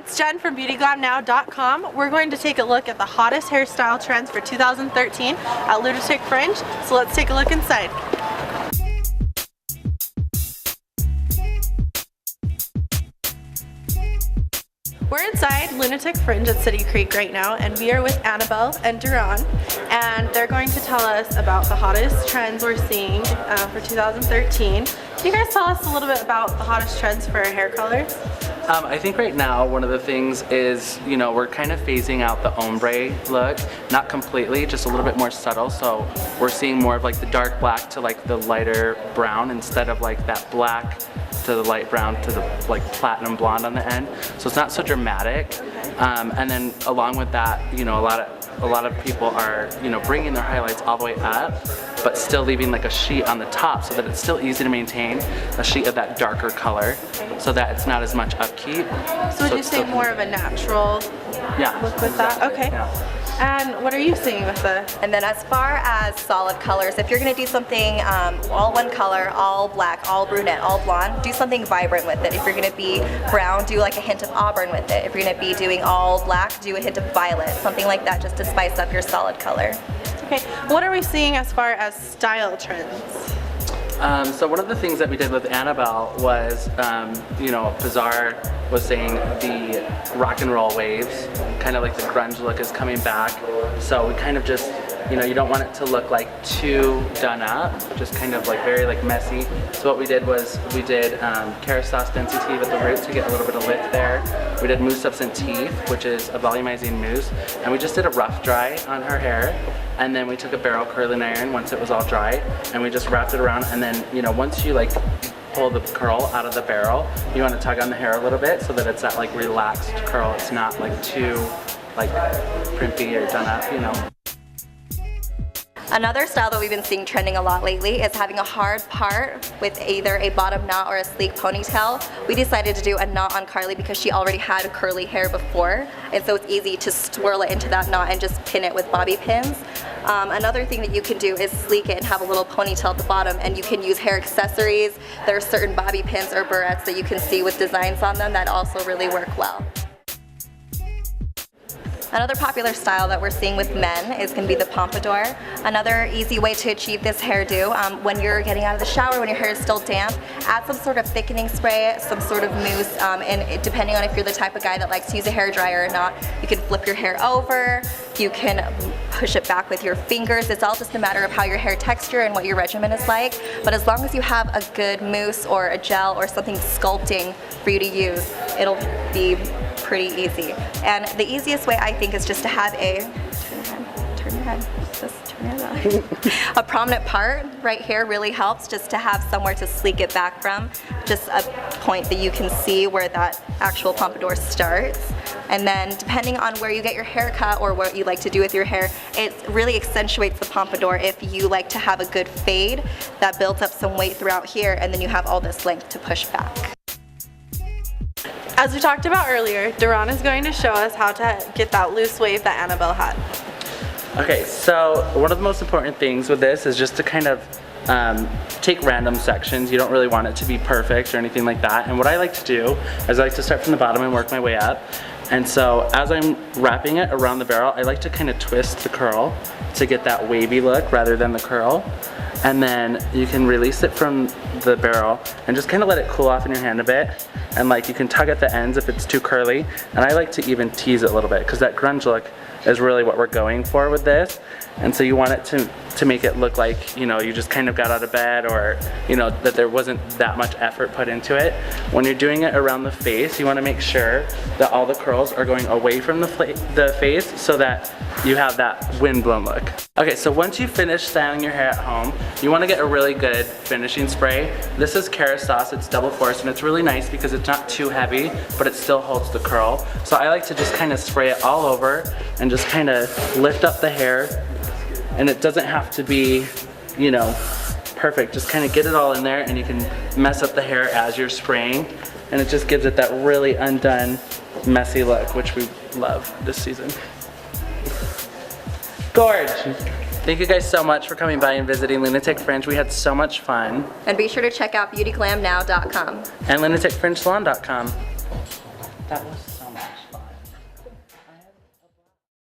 it's Jen from BeautyGlamNow.com. We're going to take a look at the hottest hairstyle trends for 2013 at Lunatic Fringe. So let's take a look inside. We're inside Lunatic Fringe at City Creek right now, and we are with Annabelle and Duran, and they're going to tell us about the hottest trends we're seeing for 2013. Can you guys tell us a little bit about the hottest trends for hair colors? I think right now one of the things is, we're kind of phasing out the ombre look, not completely, just a little bit more subtle. So we're seeing more of like the dark black to like the lighter brown instead of like that black to the light brown to the like platinum blonde on the end. So it's not so dramatic. And then along with that, a lot of people are, bringing their highlights all the way up, but still leaving like a sheet on the top so that it's still easy to maintain a sheet of that darker color, so that it's not as much upkeep. So would you say more of a natural look with that? Okay. Yeah. And what are you seeing with the? And then as far as solid colors, if you're going to do something all one color, all black, all brunette, all blonde, do something vibrant with it. If you're going to be brown, do like a hint of auburn with it. If you're going to be doing all black, do a hint of violet, something like that, just to spice up your solid color. Okay, what are we seeing as far as style trends? So one of the things that we did with Annabelle was, Bizarre was saying the rock and roll waves, kind of like the grunge look is coming back. So we kind of just, you don't want it to look like too done up, just kind of like very like messy. So what we did was we did Cara Sauce Density with the root to get a little bit of lift there. We did Mousse Substantif, which is a volumizing mousse, and we just did a rough dry on her hair. And then we took a barrel curling iron once it was all dry, and we just wrapped it around. And then, once you like pull the curl out of the barrel, you want to tug on the hair a little bit so that it's that like relaxed curl. It's not like too like primpy or done up, Another style that we've been seeing trending a lot lately is having a hard part with either a bottom knot or a sleek ponytail. We decided to do a knot on Carly because she already had curly hair before, and so it's easy to swirl it into that knot and just pin it with bobby pins. Another thing that you can do is sleek it and have a little ponytail at the bottom, and you can use hair accessories. There are certain bobby pins or barrettes that you can see with designs on them that also really work well. Another popular style that we're seeing with men is going to be the pompadour. Another easy way to achieve this hairdo, when you're getting out of the shower, when your hair is still damp, add some sort of thickening spray, some sort of mousse, and depending on if you're the type of guy that likes to use a hairdryer or not, you can flip your hair over, you can push it back with your fingers. It's all just a matter of how your hair texture and what your regimen is like, but as long as you have a good mousse or a gel or something sculpting for you to use, it'll be pretty easy. And the easiest way I think is just to have a prominent part right here really helps, just to have somewhere to sleek it back from, just a point that you can see where that actual pompadour starts. And then depending on where you get your hair cut or what you like to do with your hair, it really accentuates the pompadour if you like to have a good fade that builds up some weight throughout here, and then you have all this length to push back. As we talked about earlier, Duran is going to show us how to get that loose wave that Annabelle had. Okay, so one of the most important things with this is just to kind of take random sections. You don't really want it to be perfect or anything like that. And what I like to do is I like to start from the bottom and work my way up. And so as I'm wrapping it around the barrel, I like to kind of twist the curl to get that wavy look rather than the curl. And then you can release it from the barrel and just kind of let it cool off in your hand a bit. And like you can tug at the ends if it's too curly. And I like to even tease it a little bit because that grunge look is really what we're going for with this. And so you want it to make it look like, you just kind of got out of bed, or, that there wasn't that much effort put into it. When you're doing it around the face, you want to make sure that all the curls are going away from the face so that you have that windblown look. Okay, so once you finish styling your hair at home, you want to get a really good finishing spray. This is Cara Sauce, it's double force, and it's really nice because it's not too heavy, but it still holds the curl. So I like to just kind of spray it all over and just kind of lift up the hair. And it doesn't have to be, perfect. Just kind of get it all in there, and you can mess up the hair as you're spraying. And it just gives it that really undone, messy look, which we love this season. Gorge! Thank you guys so much for coming by and visiting Lunatic Fringe. We had so much fun. And be sure to check out BeautyGlamNow.com. And LunaticFringeSalon.com. That was